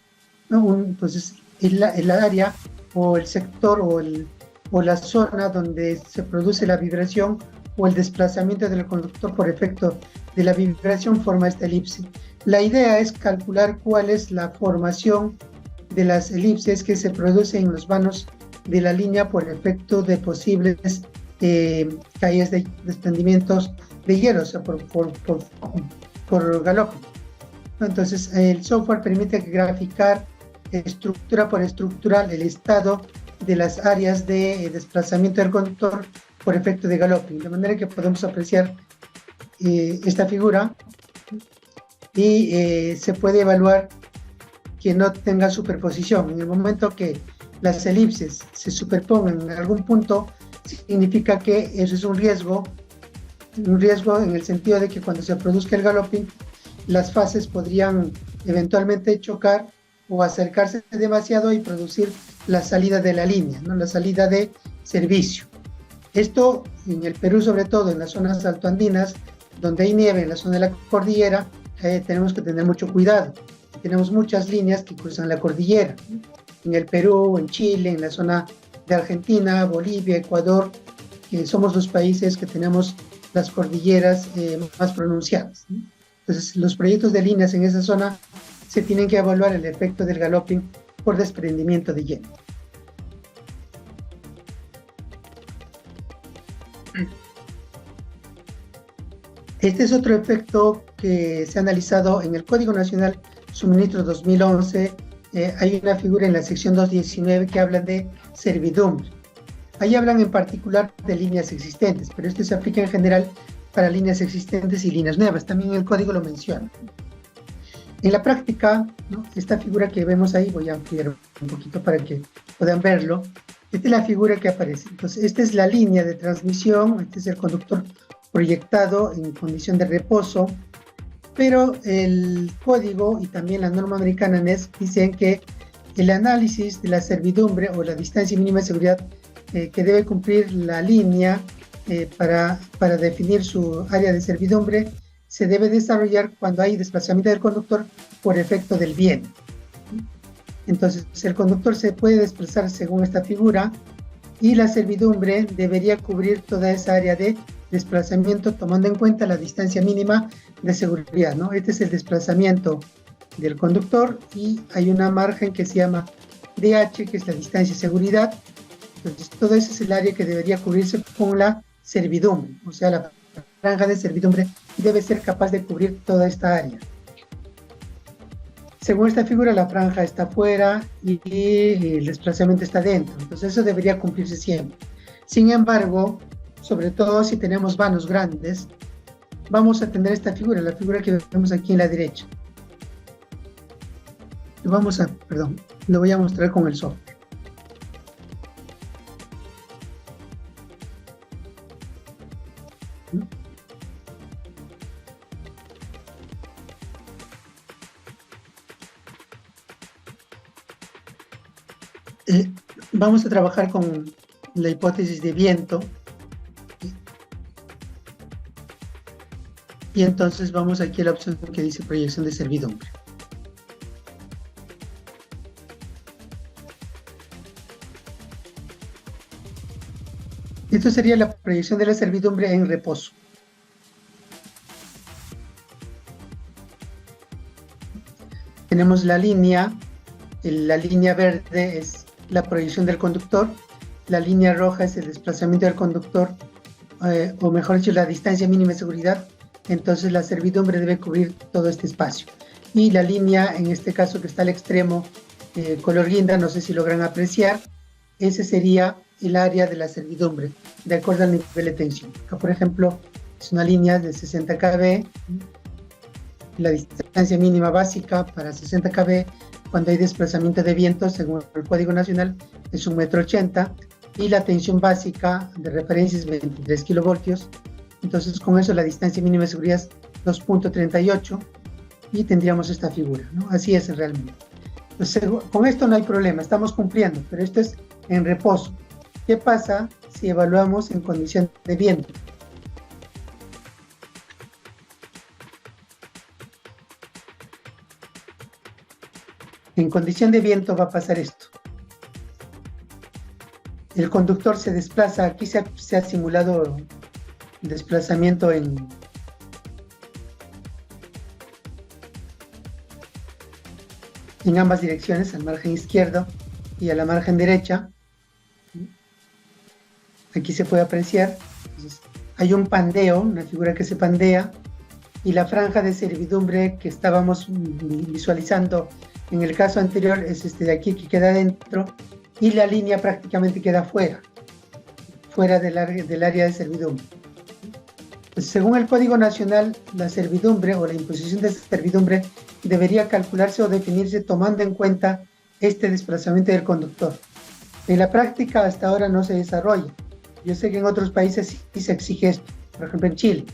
¿no? Entonces, el área o el sector o la zona donde se produce la vibración o el desplazamiento del conductor por efecto de la vibración forma esta elipse. La idea es calcular cuál es la formación de las elipses que se producen en los vanos de la línea por efecto de posibles caídas de desprendimientos de hielo, o sea, por galope. Entonces, el software permite graficar estructura por estructura el estado de las áreas de desplazamiento del conductor por efecto de galloping, de manera que podemos apreciar esta figura y se puede evaluar que no tenga superposición. En el momento que las elipses se superpongan en algún punto, significa que eso es un riesgo en el sentido de que cuando se produzca el galloping, las fases podrían eventualmente chocar o acercarse demasiado y producir la salida de la línea, ¿no? La salida de servicio. Esto en el Perú, sobre todo en las zonas altoandinas, donde hay nieve, en la zona de la cordillera, tenemos que tener mucho cuidado. Tenemos muchas líneas que cruzan la cordillera. En el Perú, en Chile, en la zona de Argentina, Bolivia, Ecuador, somos los países que tenemos las cordilleras más pronunciadas, ¿no? Entonces, los proyectos de líneas en esa zona se tienen que evaluar el efecto del galloping por desprendimiento de hielo. Este es otro efecto que se ha analizado en el Código Nacional Suministro 2011, hay una figura en la sección 219 que habla de servidumbre. Ahí hablan en particular de líneas existentes, pero esto se aplica en general para líneas existentes y líneas nuevas. También el código lo menciona. En la práctica, ¿no? Esta figura que vemos ahí, voy a ampliar un poquito para que puedan verlo. Esta es la figura que aparece. Entonces, esta es la línea de transmisión, este es el conductor proyectado en condición de reposo, pero el código y también la norma americana NES dicen que el análisis de la servidumbre o la distancia mínima de seguridad que debe cumplir la línea para definir su área de servidumbre se debe desarrollar cuando hay desplazamiento del conductor por efecto del viento. Entonces, el conductor se puede desplazar según esta figura y la servidumbre debería cubrir toda esa área de desplazamiento tomando en cuenta la distancia mínima de seguridad, ¿no? Este es el desplazamiento del conductor y hay una margen que se llama DH, que es la distancia de seguridad. Entonces, todo ese es el área que debería cubrirse con la servidumbre, o sea, la franja de servidumbre debe ser capaz de cubrir toda esta área. Según esta figura, la franja está afuera y el desplazamiento está dentro, entonces eso debería cumplirse siempre. Sin embargo, sobre todo si tenemos vanos grandes, vamos a tener esta figura, la figura que vemos aquí en la derecha. Lo voy a mostrar con el software. Vamos a trabajar con la hipótesis de viento y entonces vamos aquí a la opción que dice proyección de servidumbre. Esto sería la proyección de la servidumbre en reposo. Tenemos la línea verde es la proyección del conductor, la línea roja es el desplazamiento del conductor, o mejor dicho, la distancia mínima de seguridad, entonces la servidumbre debe cubrir todo este espacio. Y la línea, en este caso que está al extremo, color guinda, no sé si logran apreciar, ese sería el área de la servidumbre, de acuerdo al nivel de tensión. Acá, por ejemplo, es una línea de 60 kV, la distancia mínima básica para 60 kV, cuando hay desplazamiento de viento, según el Código Nacional, es 1,80 m, y la tensión básica de referencia es 23 kilovoltios. Entonces, con eso la distancia mínima de seguridad es 2,38, y tendríamos esta figura, ¿no? Así es realmente. Entonces, con esto no hay problema, estamos cumpliendo, pero esto es en reposo. ¿Qué pasa si evaluamos en condición de viento? En condición de viento va a pasar esto. El conductor se desplaza, aquí se ha simulado desplazamiento en ambas direcciones, al margen izquierdo y a la margen derecha. Aquí se puede apreciar. Entonces, hay un pandeo, una figura que se pandea, y la franja de servidumbre que estábamos visualizando en el caso anterior es este de aquí, que queda dentro, y la línea prácticamente queda fuera del área de servidumbre. Pues, según el Código Nacional, la servidumbre o la imposición de servidumbre debería calcularse o definirse tomando en cuenta este desplazamiento del conductor. En la práctica hasta ahora no se desarrolla. Yo sé que en otros países sí se exige esto, por ejemplo en Chile,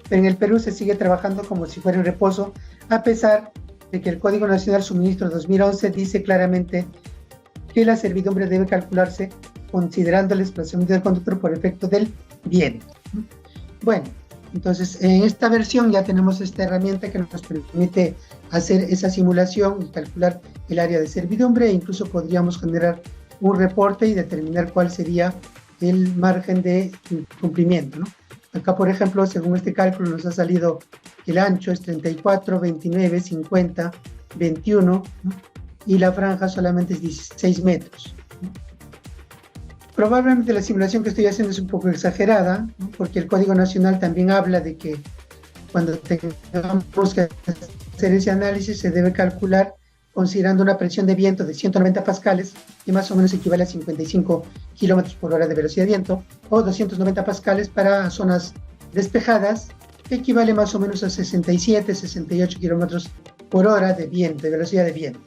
pero en el Perú se sigue trabajando como si fuera en reposo, a pesar de que el Código Nacional Suministro 2011 dice claramente que la servidumbre debe calcularse considerando el desplazamiento del conductor por efecto del viento. Bueno, entonces en esta versión ya tenemos esta herramienta que nos permite hacer esa simulación y calcular el área de servidumbre, e incluso podríamos generar un reporte y determinar cuál sería el margen de cumplimiento, ¿no? Acá, por ejemplo, según este cálculo nos ha salido el ancho es 34, 29, 50, 21, ¿no? Y la franja solamente es 16 metros, ¿no? Probablemente la simulación que estoy haciendo es un poco exagerada, ¿no? Porque el Código Nacional también habla de que cuando tengamos que hacer ese análisis se debe calcular considerando una presión de viento de 190 pascales, que más o menos equivale a 55 kilómetros por hora de velocidad de viento, o 290 pascales para zonas despejadas, que equivale más o menos a 67, 68 kilómetros por hora de viento, de velocidad de viento.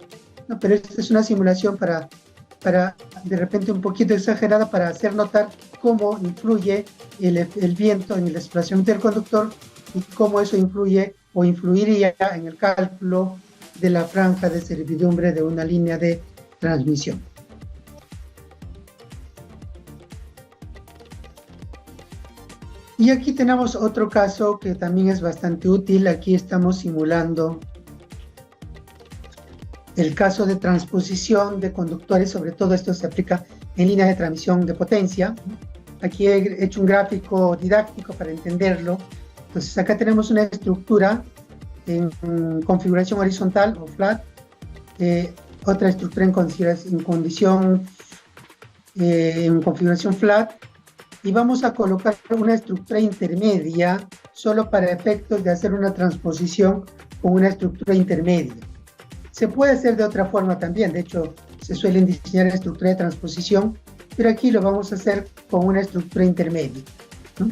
No, pero esta es una simulación para de repente un poquito exagerada para hacer notar cómo influye el viento en el desplazamiento del conductor y cómo eso influye o influiría en el cálculo de la franja de servidumbre de una línea de transmisión. Y aquí tenemos otro caso que también es bastante útil. Aquí estamos simulando el caso de transposición de conductores, sobre todo esto se aplica en líneas de transmisión de potencia. Aquí he hecho un gráfico didáctico para entenderlo. Entonces acá tenemos una estructura en configuración horizontal o flat, otra estructura en configuración flat, y vamos a colocar una estructura intermedia solo para efectos de hacer una transposición con una estructura intermedia. Se puede hacer de otra forma también, de hecho se suelen diseñar estructuras de transposición, pero aquí lo vamos a hacer con una estructura intermedia, ¿no?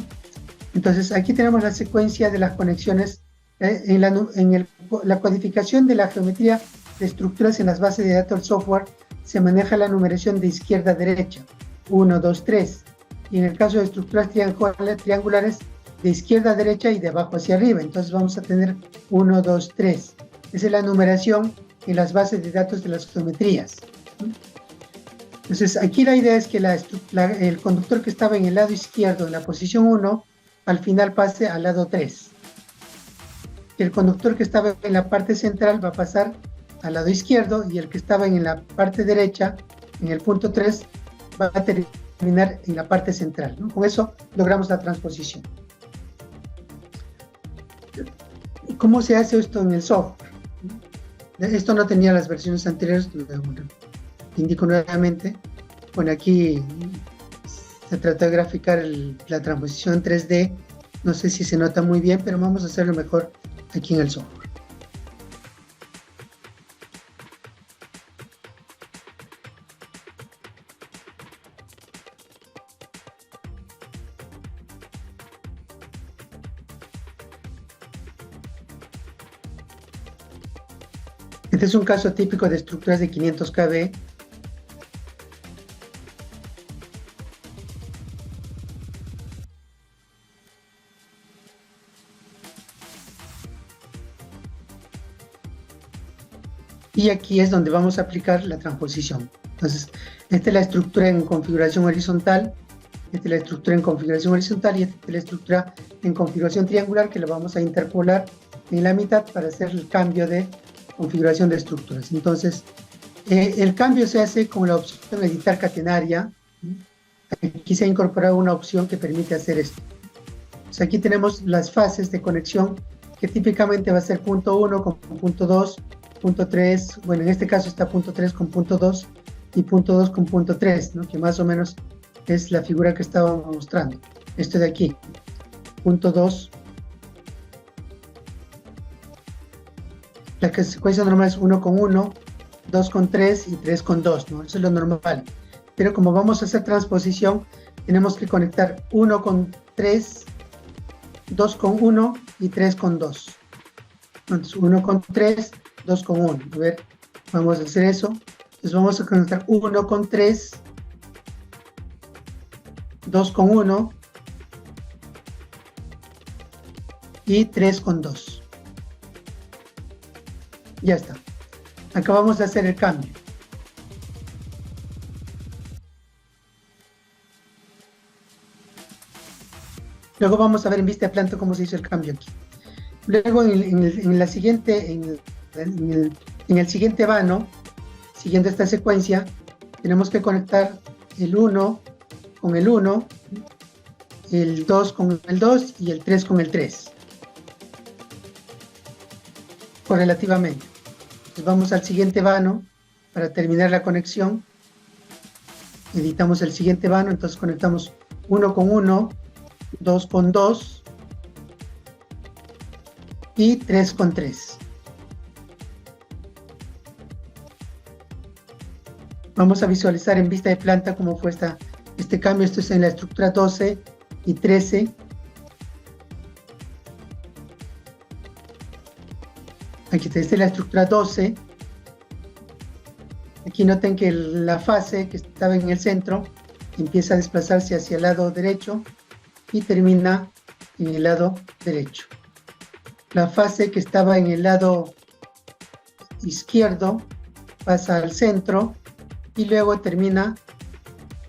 Entonces aquí tenemos la secuencia de las conexiones en la codificación de la geometría de estructuras en las bases de datos del software. Se maneja la numeración de izquierda a derecha, 1, 2, 3, y en el caso de estructuras triangulares, de izquierda a derecha y de abajo hacia arriba. Entonces vamos a tener 1, 2, 3. Esa es la numeración en las bases de datos de las geometrías. Entonces aquí la idea es que el conductor que estaba en el lado izquierdo, en la posición 1, al final pase al lado 3. El conductor que estaba en la parte central va a pasar al lado izquierdo, y el que estaba en la parte derecha, en el punto 3, va a terminar en la parte central, ¿no? Con eso logramos la transposición. ¿Cómo se hace esto en el software? Esto no tenía las versiones anteriores, lo indico nuevamente. Bueno, aquí se trató de graficar la transposición en 3D. No sé si se nota muy bien, pero vamos a hacerlo mejor aquí en el software. Este es un caso típico de estructuras de 500 kV. Y aquí es donde vamos a aplicar la transposición. Entonces, esta es la estructura en configuración horizontal, esta es la estructura en configuración horizontal y esta es la estructura en configuración triangular, que la vamos a interpolar en la mitad para hacer el cambio de configuración de estructuras. Entonces, el cambio se hace con la opción editar catenaria. Aquí se ha incorporado una opción que permite hacer esto. Entonces, aquí tenemos las fases de conexión, que típicamente va a ser punto 1 con punto 2, punto 3, bueno, en este caso está punto 3 con punto 2 y punto 2 con punto 3, ¿no? Que más o menos es la figura que estábamos mostrando. Esto de aquí, punto 2. La secuencia normal es 1 con 1, 2 con 3 y 3 con 2, ¿no? Eso es lo normal. Pero como vamos a hacer transposición, tenemos que conectar 1 con 3, 2 con 1 y 3 con 2. Entonces, 1 con 3, 2 con 1. A ver, vamos a hacer eso. Entonces vamos a conectar 1 con 3, 2 con 1 y 3 con 2. Ya está. Acá vamos a hacer el cambio. Luego vamos a ver en vista de planta cómo se hizo el cambio aquí. Luego en el siguiente vano, siguiendo esta secuencia, tenemos que conectar el 1 con el 1, el 2 con el 2 y el 3 con el 3. Correlativamente. Entonces vamos al siguiente vano para terminar la conexión. Editamos el siguiente vano, entonces conectamos 1 con 1, 2 con 2 y 3 con 3. Vamos a visualizar en vista de planta cómo fue este cambio. Esto es en la estructura 12 y 13. Aquí está, esta es la estructura 12. Aquí noten que la fase que estaba en el centro empieza a desplazarse hacia el lado derecho y termina en el lado derecho. La fase que estaba en el lado izquierdo pasa al centro y luego termina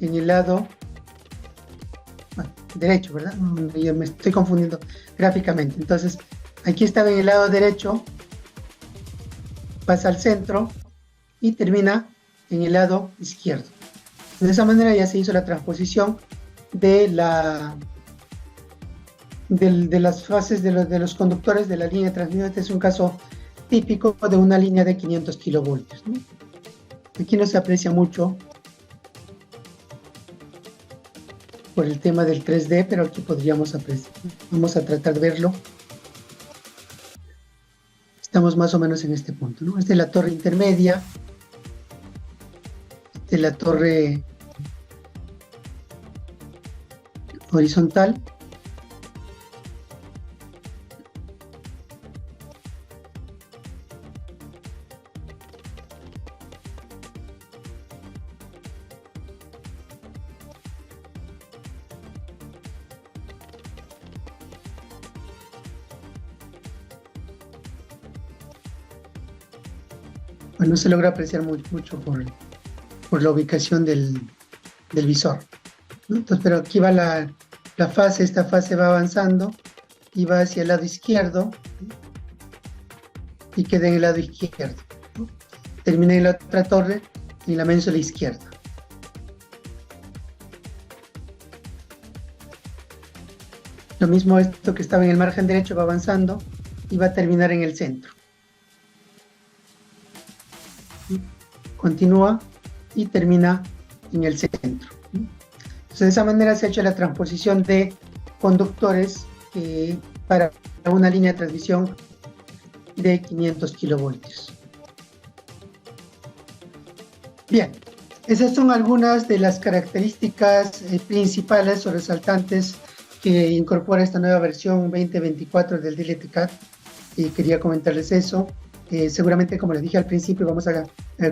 en el lado derecho, ¿verdad? Yo me estoy confundiendo gráficamente. Entonces, aquí estaba en el lado derecho, pasa al centro y termina en el lado izquierdo. De esa manera ya se hizo la transposición de las fases de los conductores de la línea de transmisión. Este es un caso típico de una línea de 500 kilovoltios, ¿no? Aquí no se aprecia mucho por el tema del 3D, pero aquí podríamos apreciar. Vamos a tratar de verlo. Estamos más o menos en este punto, ¿no? Esta es la torre intermedia. Esta es la torre horizontal. Pues no se logra apreciar mucho por la ubicación del visor, ¿no? Entonces, pero aquí va la fase, esta fase va avanzando y va hacia el lado izquierdo, ¿no? Y queda en el lado izquierdo, ¿no? Termina en la otra torre en la ménsula izquierda. Lo mismo, esto que estaba en el margen derecho va avanzando y va a terminar en el centro. Continúa y termina en el centro. Entonces, de esa manera se ha hecho la transposición de conductores para una línea de transmisión de 500 kilovoltios. Bien, esas son algunas de las características principales o resaltantes que incorpora esta nueva versión 2024 del DLTCAD, y quería comentarles eso. Seguramente, como les dije al principio, vamos a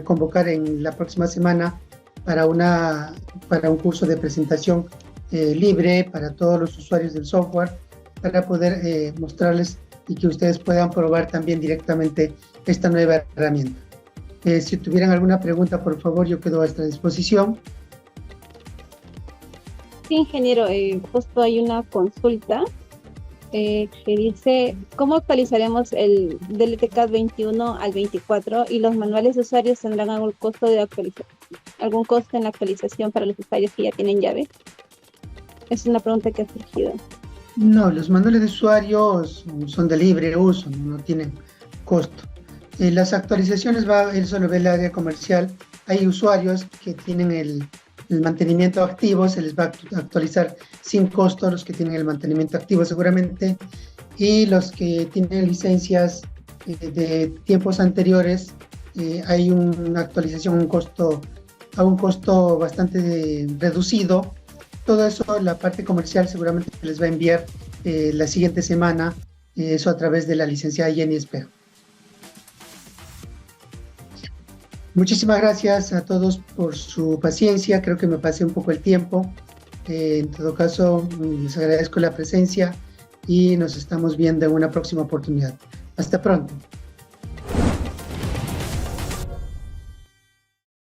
convocar en la próxima semana para un curso de presentación libre para todos los usuarios del software, para poder mostrarles y que ustedes puedan probar también directamente esta nueva herramienta. Si tuvieran alguna pregunta, por favor, yo quedo a vuestra disposición. Sí, ingeniero, justo hay una consulta que dice, ¿cómo actualizaremos el DLTCAD 21 al 24 y los manuales de usuarios tendrán algún costo de actualización, algún costo en la actualización para los usuarios que ya tienen llave? Es una pregunta que ha surgido. No, los manuales de usuarios son de libre uso, no tienen costo. Las actualizaciones eso lo ve el área comercial. Hay usuarios que tienen el mantenimiento activo, se les va a actualizar sin costo, los que tienen el mantenimiento activo seguramente, y los que tienen licencias de tiempos anteriores, hay una actualización a un costo bastante reducido. Todo eso la parte comercial seguramente les va a enviar la siguiente semana, eso a través de la licenciada Jenny Espejo. Muchísimas gracias a todos por su paciencia. Creo que me pasé un poco el tiempo. En todo caso, les agradezco la presencia y nos estamos viendo en una próxima oportunidad. Hasta pronto.